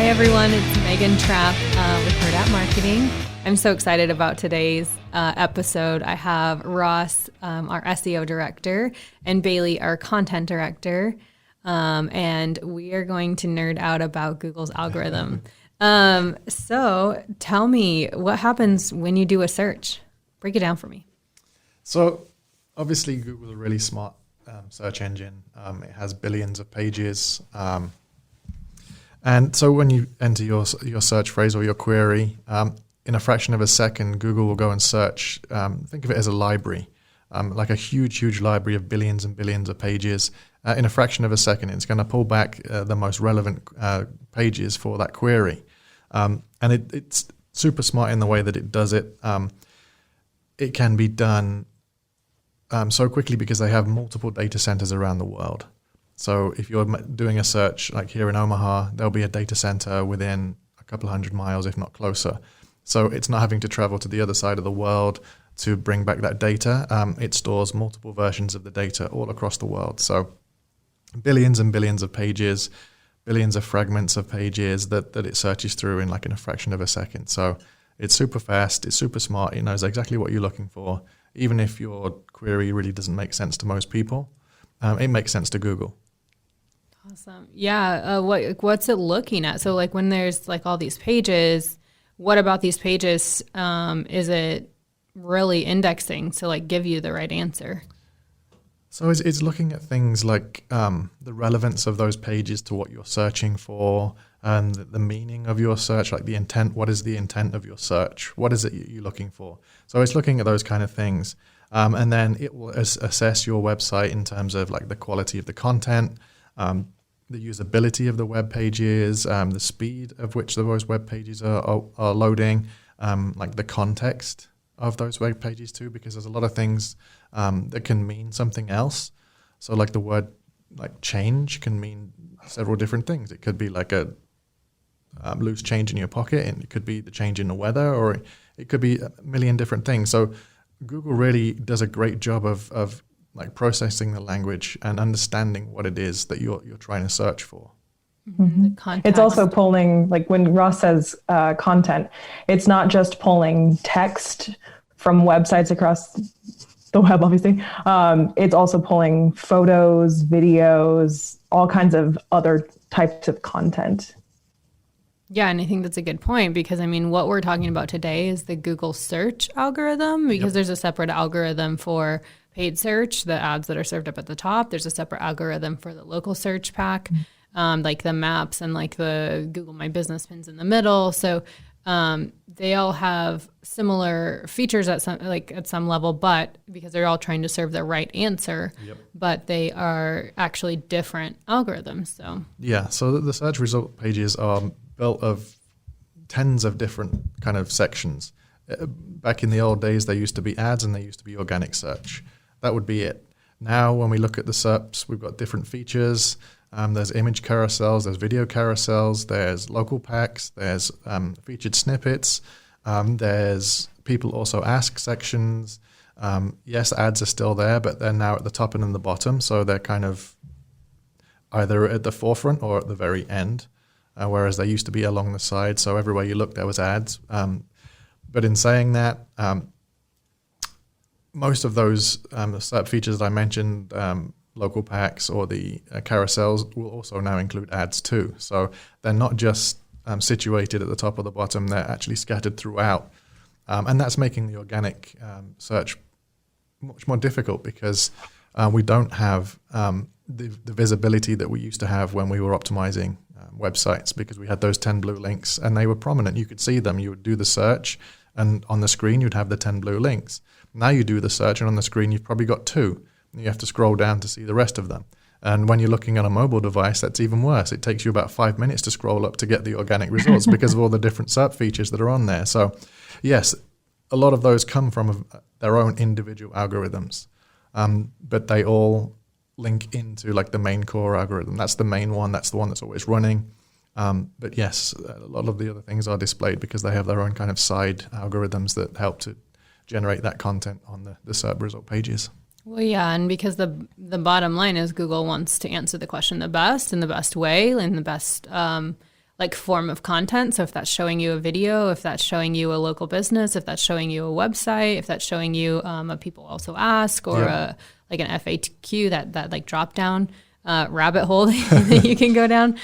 everyone, it's Megan Trapp with Hurrdat Marketing. I'm so excited about today's episode. I have Ross, our SEO director, and Bailey, our content director, and we are going to nerd out about Google's algorithm. So tell me, what happens when you do a search? Break it down for me. So obviously Google is a really smart search engine. It has billions of pages. And so when you enter your search phrase or your query, in a fraction of a second, Google will go and search. Think of it as a library, like a huge library of billions and billions of pages. In a fraction of a second, it's going to pull back the most relevant pages for that query. And it's super smart in the way that it does it. It can be done so quickly because they have multiple data centers around the world. So if you're doing a search like here in Omaha, there'll be a data center within a couple hundred miles, if not closer. So it's not having to travel to the other side of the world to bring back that data. It stores multiple versions of the data all across the world. So billions and billions of pages, billions of fragments of pages that it searches through in a fraction of a second. So it's super fast, it's super smart, it knows exactly what you're looking for. Even if your query really doesn't make sense to most people, it makes sense to Google. Awesome. Yeah. What's it looking at? So when there's all these pages, what about these pages is it really indexing to give you the right answer? So it's looking at things like the relevance of those pages to what you're searching for, and the meaning of your search, like the intent. What is the intent of your search? What is it you're looking for? So it's looking at those kind of things. And then it will assess your website in terms of the quality of the content, the usability of the web pages, the speed of which those web pages are loading, the context of those web pages too, because there's a lot of things that can mean something else. So the word change can mean several different things. It could be a loose change in your pocket, and it could be the change in the weather, or it could be a million different things. So Google really does a great job of processing the language and understanding what it is that you're trying to search for. Mm-hmm. It's also pulling, when Ross says content, it's not just pulling text from websites across the web, obviously. It's also pulling photos, videos, all kinds of other types of content. Yeah, and I think that's a good point because, what we're talking about today is the Google search algorithm, because there's a separate algorithm for paid search, the ads that are served up at the top. There's a separate algorithm for the local search pack, like the maps and the Google My Business pins in the middle. So they all have similar features at some level, but because they're all trying to serve the right answer, but they are actually different algorithms. So the search result pages are built of tens of different kind of sections. Back in the old days, there used to be ads and there used to be organic search. That would be it. Now, when we look at the SERPs, we've got different features. There's image carousels, there's video carousels, there's local packs, there's featured snippets, there's people also ask sections. Yes, ads are still there, but they're now at the top and in the bottom, so they're kind of either at the forefront or at the very end, whereas they used to be along the side, so everywhere you look there was ads. But in saying that, most of those SERP features that I mentioned, local packs or the carousels, will also now include ads too. So they're not just situated at the top or the bottom, they're actually scattered throughout. And that's making the organic search much more difficult because we don't have the visibility that we used to have when we were optimizing websites, because we had those 10 blue links and they were prominent. You could see them. You would do the search and on the screen you'd have the 10 blue links. Now you do the search and on the screen you've probably got 2. And you have to scroll down to see the rest of them. And when you're looking on a mobile device, that's even worse. It takes you about 5 minutes to scroll up to get the organic results because of all the different SERP features that are on there. So yes, a lot of those come from their own individual algorithms, but they all link into the main core algorithm. That's the main one. That's the one that's always running. But yes, a lot of the other things are displayed because they have their own kind of side algorithms that help to generate that content on the SERP result pages. Well, yeah, and because the bottom line is Google wants to answer the question the best in the best way, in the best like form of content. So if that's showing you a video, if that's showing you a local business, if that's showing you a website, if that's showing you a people also ask, or like an FAQ, that like drop down rabbit hole that you can go down.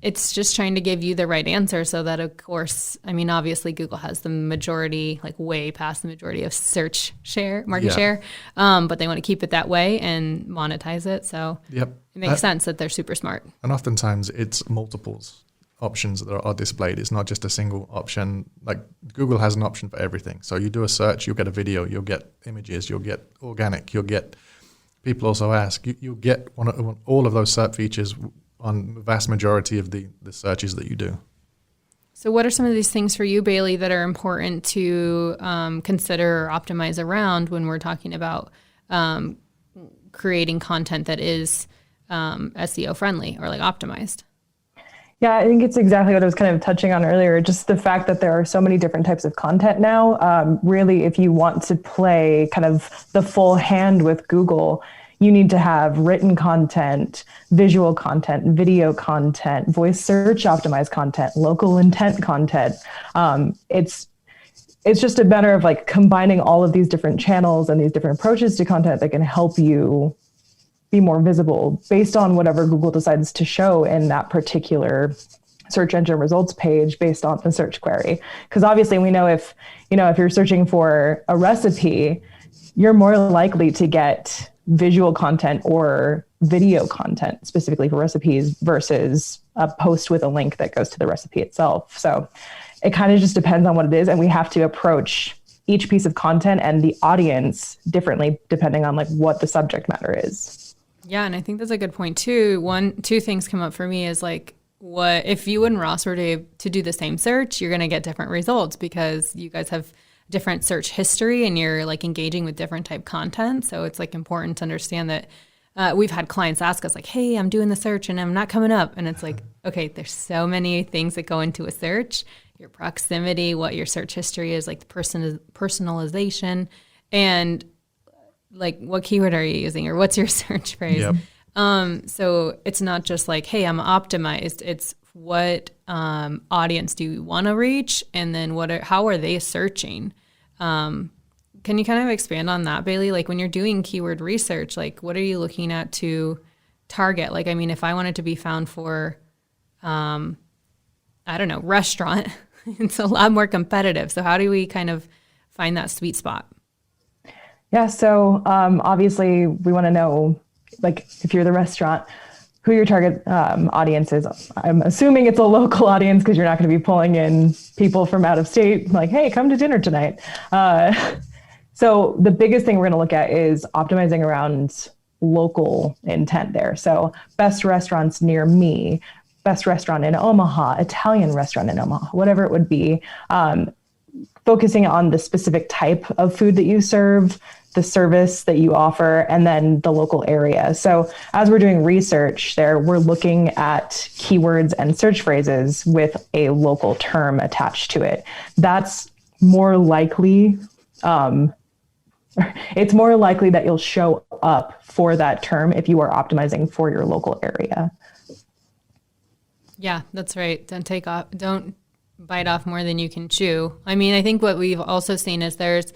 It's just trying to give you the right answer so that, of course, I mean, obviously Google has the majority, like way past the majority of search share, market share, but they want to keep it that way and monetize it. So it makes sense that they're super smart. And oftentimes it's multiples options that are displayed. It's not just a single option. Like Google has an option for everything. So you do a search, you'll get a video, you'll get images, you'll get organic, you'll get people also ask. You'll get all of those search features on the vast majority of the searches that you do. So what are some of these things for you, Bailey, that are important to consider or optimize around when we're talking about creating content that is SEO friendly or like optimized? Yeah, I think it's exactly what I was kind of touching on earlier. Just the fact that there are so many different types of content now. Really, if you want to play kind of the full hand with Google, you need to have written content, visual content, video content, voice search optimized content, local intent content. It's just a matter of like combining all of these different channels and these different approaches to content that can help you be more visible based on whatever Google decides to show in that particular search engine results page based on the search query. Because obviously we know if you're searching for a recipe, you're more likely to get visual content or video content specifically for recipes versus a post with a link that goes to the recipe itself. So it kind of just depends on what it is. And we have to approach each piece of content and the audience differently depending on like what the subject matter is. Yeah, and I think that's a good point too. Two things come up for me is like, what if you and Ross were to do the same search, you're going to get different results because you guys have different search history and you're like engaging with different type content. So it's like important to understand that we've had clients ask us like, hey, I'm doing the search and I'm not coming up. And it's like, okay, there's so many things that go into a search, your proximity, what your search history is, like the personalization, and like what keyword are you using or what's your search phrase? Yep. So it's not just like, hey, I'm optimized. It's what audience do you want to reach? And then how are they searching? Can you kind of expand on that, Bailey? Like when you're doing keyword research, like what are you looking at to target? Like, I mean, if I wanted to be found for, I don't know, restaurant, it's a lot more competitive. So how do we kind of find that sweet spot? Yeah, so obviously we want to know, like, if you're the restaurant, who your target audience is. I'm assuming it's a local audience because you're not going to be pulling in people from out of state, like, hey, come to dinner tonight. So the biggest thing we're going to look at is optimizing around local intent there. So best restaurants near me, best restaurant in Omaha, Italian restaurant in Omaha, whatever it would be. Focusing on the specific type of food that you serve, the service that you offer, and then the local area. So as we're doing research there, we're looking at keywords and search phrases with a local term attached to it. That's more likely, it's more likely that you'll show up for that term if you are optimizing for your local area. Yeah, that's right. Don't bite off more than you can chew. I mean, I think what we've also seen is there's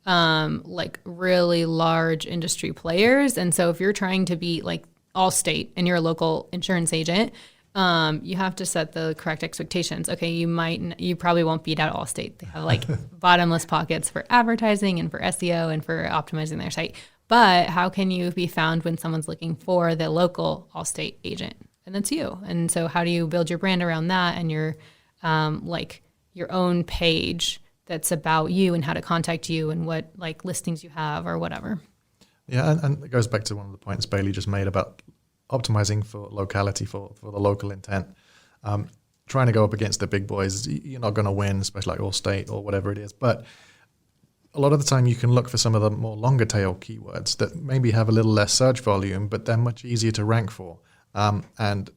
like really large industry players. And so if you're trying to be like Allstate and you're a local insurance agent, you have to set the correct expectations. Okay, you probably won't beat out Allstate. They have like bottomless pockets for advertising and for SEO and for optimizing their site. But how can you be found when someone's looking for the local Allstate agent? And that's you. And so how do you build your brand around that and your like your own page that's about you and how to contact you and what like listings you have or whatever. Yeah, and it goes back to one of the points Bailey just made about optimizing for locality, for the local intent. Trying to go up against the big boys, you're not going to win, especially like Allstate or whatever it is. But a lot of the time you can look for some of the more longer tail keywords that maybe have a little less search volume, but they're much easier to rank for. And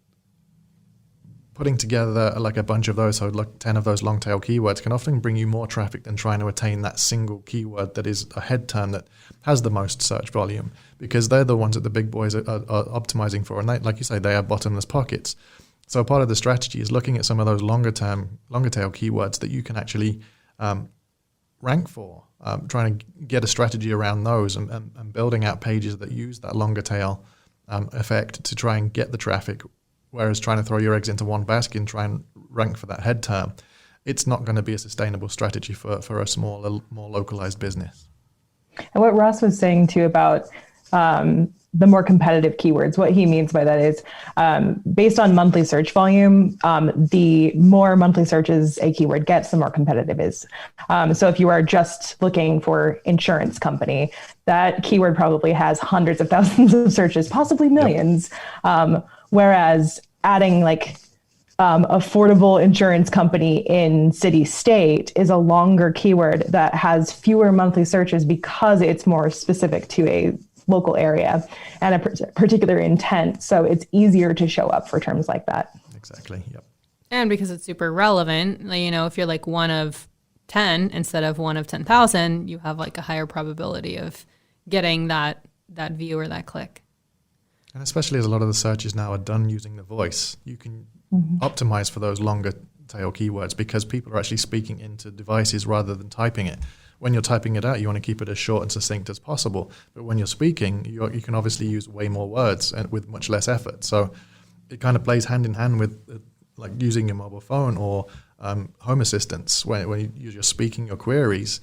putting together like a bunch of those, so like 10 of those long tail keywords can often bring you more traffic than trying to attain that single keyword that is a head term that has the most search volume, because they're the ones that the big boys are optimizing for. And they, like you say, they have bottomless pockets. So part of the strategy is looking at some of those longer tail keywords that you can actually rank for, trying to get a strategy around those and building out pages that use that longer tail effect to try and get the traffic, whereas trying to throw your eggs into one basket and try and rank for that head term, it's not going to be a sustainable strategy for a smaller, more localized business. And what Ross was saying too about the more competitive keywords, what he means by that is based on monthly search volume, the more monthly searches a keyword gets, the more competitive it is. So if you are just looking for insurance company, that keyword probably has hundreds of thousands of searches, possibly millions. Yep. Whereas adding like affordable insurance company in city state is a longer keyword that has fewer monthly searches because it's more specific to a local area and a particular intent. So it's easier to show up for terms like that. Exactly. Yep. And because it's super relevant, you know, if you're like one of 10 instead of one of 10,000, you have like a higher probability of getting that view or that click. And especially as a lot of the searches now are done using the voice, you can optimize for those longer tail keywords because people are actually speaking into devices rather than typing it. When you're typing it out, you want to keep it as short and succinct as possible. But when you're speaking, you can obviously use way more words and with much less effort. So it kind of plays hand in hand with like using your mobile phone or home assistants. When you're speaking your queries,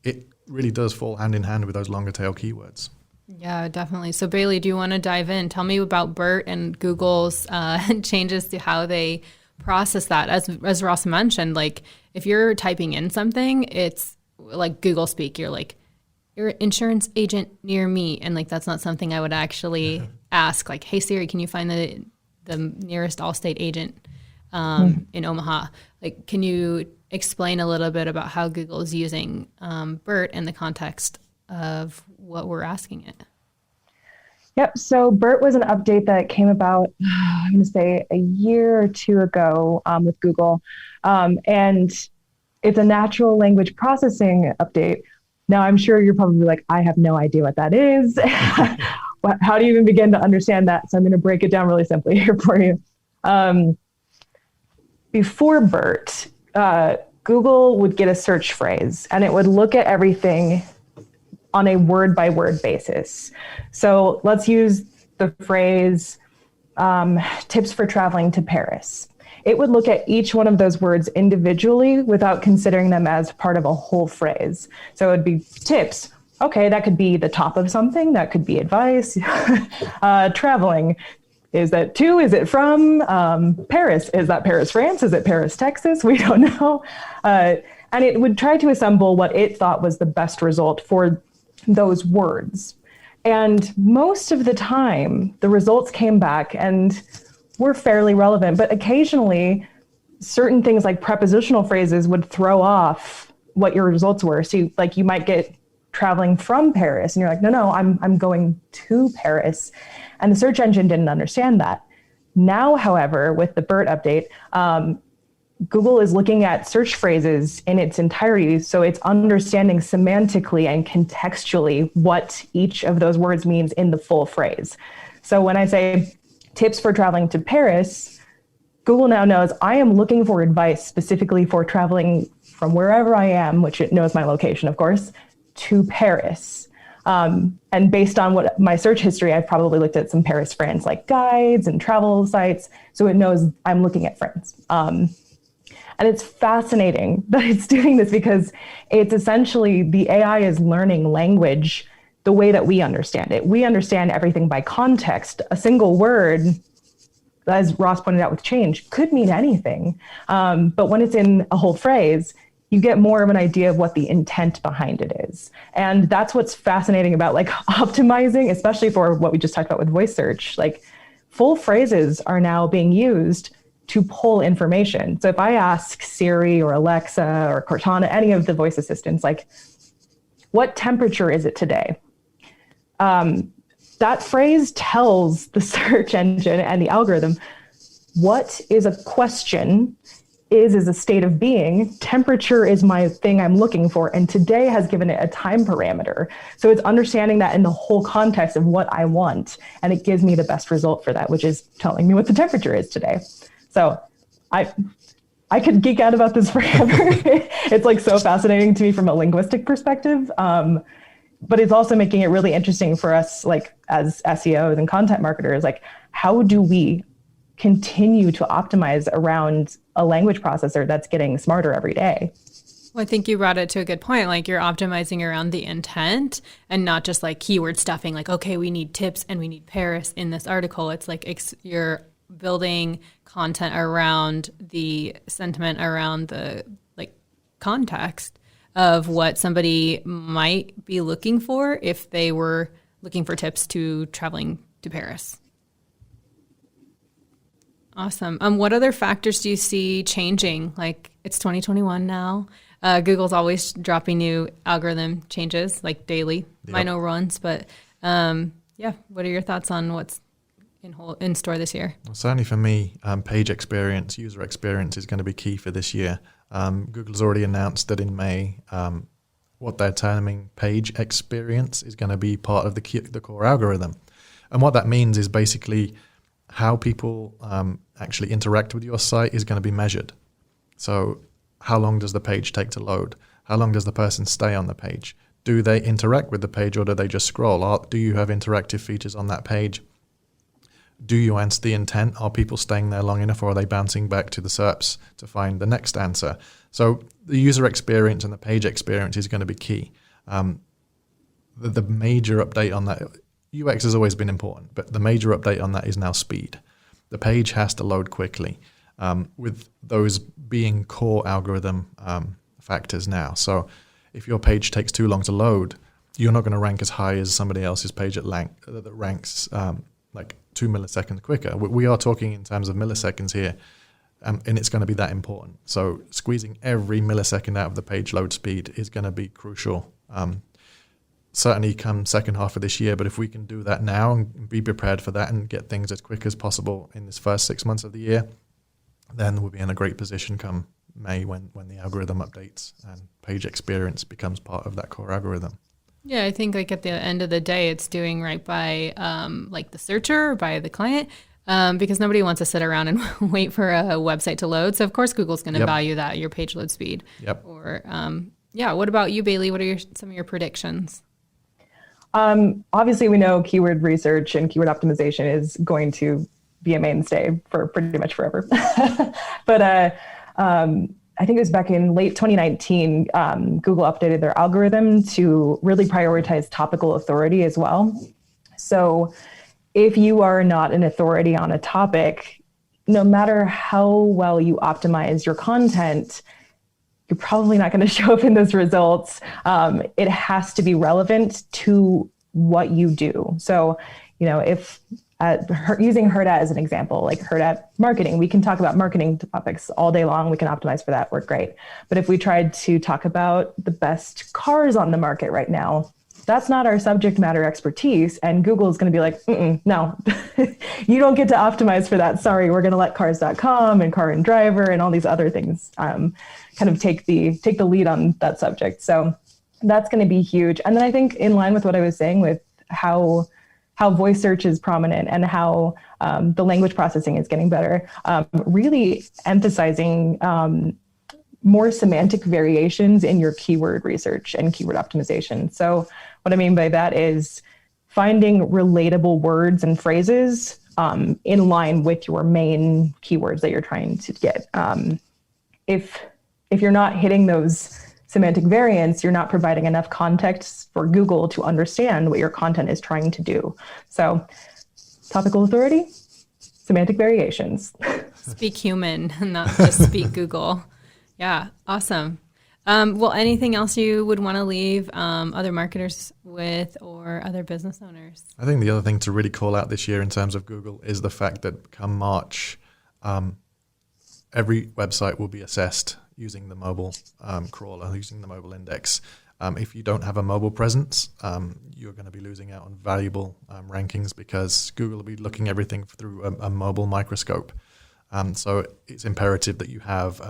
it really does fall hand in hand with those longer tail keywords. Yeah, definitely. So Bailey, do you want to dive in? Tell me about BERT and Google's changes to how they process that. As Ross mentioned, like if you're typing in something, it's like Google speak. You're like, you're an insurance agent near me. And like, that's not something I would actually ask. Like, hey Siri, can you find the nearest Allstate agent in Omaha? Like, can you explain a little bit about how Google is using BERT in the context of what we're asking it? Yep. So BERT was an update that came about, I'm going to say a year or two ago with Google. And it's a natural language processing update. Now, I'm sure you're probably like, I have no idea what that is. How do you even begin to understand that? So I'm going to break it down really simply here for you. Before BERT, Google would get a search phrase and it would look at everything on a word by word basis. So let's use the phrase tips for traveling to Paris. It would look at each one of those words individually without considering them as part of a whole phrase. So it would be tips. Okay, that could be the top of something. That could be advice. Traveling. Is that to? Is it from Paris? Is that Paris, France? Is it Paris, Texas? We don't know. And it would try to assemble what it thought was the best result for those words. And most of the time, the results came back and were fairly relevant, but occasionally certain things like prepositional phrases would throw off what your results were. So like you might get traveling from Paris and you're like, no, I'm going to Paris. And the search engine didn't understand that. Now, however, with the BERT update, Google is looking at search phrases in its entirety, so it's understanding semantically and contextually what each of those words means in the full phrase. So when I say tips for traveling to Paris, Google now knows I am looking for advice specifically for traveling from wherever I am, which it knows my location, of course, to Paris. And based on what my search history, I've probably looked at some Paris, France, like guides and travel sites, so it knows I'm looking at France. And it's fascinating that it's doing this because it's essentially the AI is learning language the way that we understand it. We understand everything by context. A single word, as Ross pointed out with change, could mean anything. But when it's in a whole phrase, you get more of an idea of what the intent behind it is. And that's what's fascinating about like optimizing, especially for what we just talked about with voice search. Like full phrases are now being used to pull information. So if I ask Siri or Alexa or Cortana, any of the voice assistants, like, what temperature is it today? That phrase tells the search engine and the algorithm what is a question is a state of being. Temperature is my thing I'm looking for. And today has given it a time parameter. So it's understanding that in the whole context of what I want. And it gives me the best result for that, which is telling me what the temperature is today. So I could geek out about this forever. It's like so fascinating to me from a linguistic perspective. But it's also making it really interesting for us, like as SEOs and content marketers, like how do we continue to optimize around a language processor that's getting smarter every day? Well, I think you brought it to a good point. Like you're optimizing around the intent and not just like keyword stuffing, like, okay, we need tips and we need Paris in this article. It's like you're building content around the sentiment, around the like context of what somebody might be looking for if they were looking for tips to traveling to Paris. Awesome. What other factors do you see changing? Like it's 2021 now. Google's always dropping new algorithm changes, like daily. Yep. I know runs, but what are your thoughts on what's in store this year? Well, certainly for me, page experience, user experience is going to be key for this year. Google's already announced that in May, what they're terming page experience is going to be part of the core algorithm. And what that means is basically how people actually interact with your site is going to be measured. So how long does the page take to load? How long does the person stay on the page? Do they interact with the page or do they just scroll? Do you have interactive features on that page? Do you answer the intent? Are people staying there long enough or are they bouncing back to the SERPs to find the next answer? So the user experience and the page experience is going to be key. The major update on that, UX has always been important, but the major update on that is now speed. The page has to load quickly, with those being core algorithm factors now. So if your page takes too long to load, you're not going to rank as high as somebody else's page that ranks like 2 milliseconds quicker. We are talking in terms of milliseconds here, and it's going to be that important. So squeezing every millisecond out of the page load speed is going to be crucial. Certainly come second half of this year, but if we can do that now and be prepared for that and get things as quick as possible in this first 6 months of the year, then we'll be in a great position come May when the algorithm updates and page experience becomes part of that core algorithm. Yeah, I think like at the end of the day, it's doing right by like the searcher, by the client, because nobody wants to sit around and wait for a website to load. So of course, Google's going to value that, your page load speed. Yep. Or what about you, Bailey? What are some of your predictions? Obviously, we know keyword research and keyword optimization is going to be a mainstay for pretty much forever. But I think it was back in late 2019, Google updated their algorithm to really prioritize topical authority as well. So if you are not an authority on a topic, no matter how well you optimize your content, you're probably not going to show up in those results. It has to be relevant to what you do. So, if using Hurrdat as an example, like Hurrdat marketing, we can talk about marketing topics all day long. We can optimize for that. We're great. But if we tried to talk about the best cars on the market right now, that's not our subject matter expertise. And Google is going to be like, no, you don't get to optimize for that. Sorry, we're going to let cars.com and car and driver and all these other things kind of take the lead on that subject. So that's going to be huge. And then I think in line with what I was saying with how voice search is prominent and how the language processing is getting better, really emphasizing more semantic variations in your keyword research and keyword optimization. So what I mean by that is finding relatable words and phrases in line with your main keywords that you're trying to get. If you're not hitting those semantic variants, you're not providing enough context for Google to understand what your content is trying to do. So topical authority, semantic variations. Speak human, not just speak Google. Yeah, awesome. Well, anything else you would want to leave other marketers with or other business owners? I think the other thing to really call out this year in terms of Google is the fact that come March, every website will be assessed using the mobile crawler, using the mobile index. If you don't have a mobile presence, you're going to be losing out on valuable rankings because Google will be looking everything through a mobile microscope. So it's imperative that you have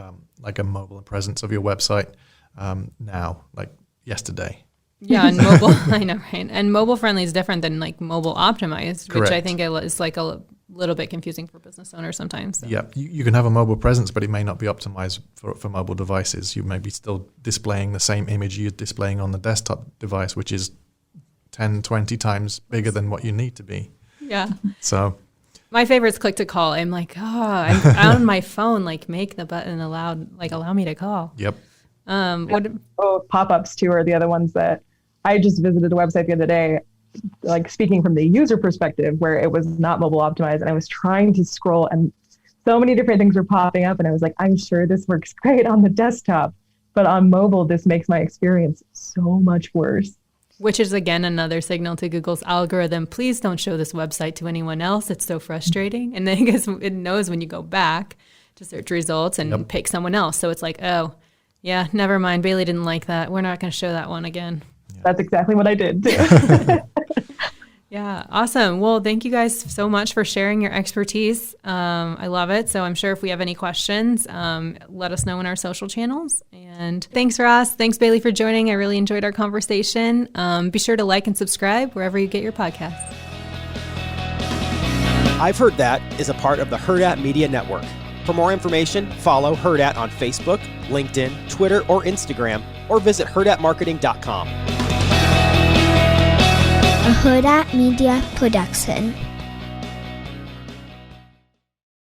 like a mobile presence of your website now, like yesterday. Yeah, and mobile, I know, right? And mobile friendly is different than like mobile optimized, Correct. which I think is like a little bit confusing for business owners sometimes. So. Yeah, you can have a mobile presence, but it may not be optimized for mobile devices. You may be still displaying the same image you're displaying on the desktop device, which is 10, 20 times bigger than what you need to be. Yeah. So my favorite is click to call. I'm like, I'm on my phone, like make the button allow me to call. Yep. Pop-ups too are the other ones that I just visited a website the other day, like speaking from the user perspective, where it was not mobile optimized, and I was trying to scroll and so many different things were popping up, and I was like, I'm sure this works great on the desktop, but on mobile, this makes my experience so much worse. Which is, again, another signal to Google's algorithm. Please don't show this website to anyone else. It's so frustrating. And then I guess it knows when you go back to search results and pick someone else. So it's like, oh, yeah, never mind. Bailey didn't like that. We're not going to show that one again. That's exactly what I did too. Yeah, awesome. Well, thank you guys so much for sharing your expertise. I love it. So I'm sure if we have any questions, let us know in our social channels. And thanks, Ross. Thanks, Bailey, for joining. I really enjoyed our conversation. Be sure to like and subscribe wherever you get your podcasts. I've Heard That is a part of the Hurrdat Media Network. For more information, follow Hurrdat on Facebook, LinkedIn, Twitter, or Instagram, or visit hurrdatmarketing.com. A Hurrdat Media Production.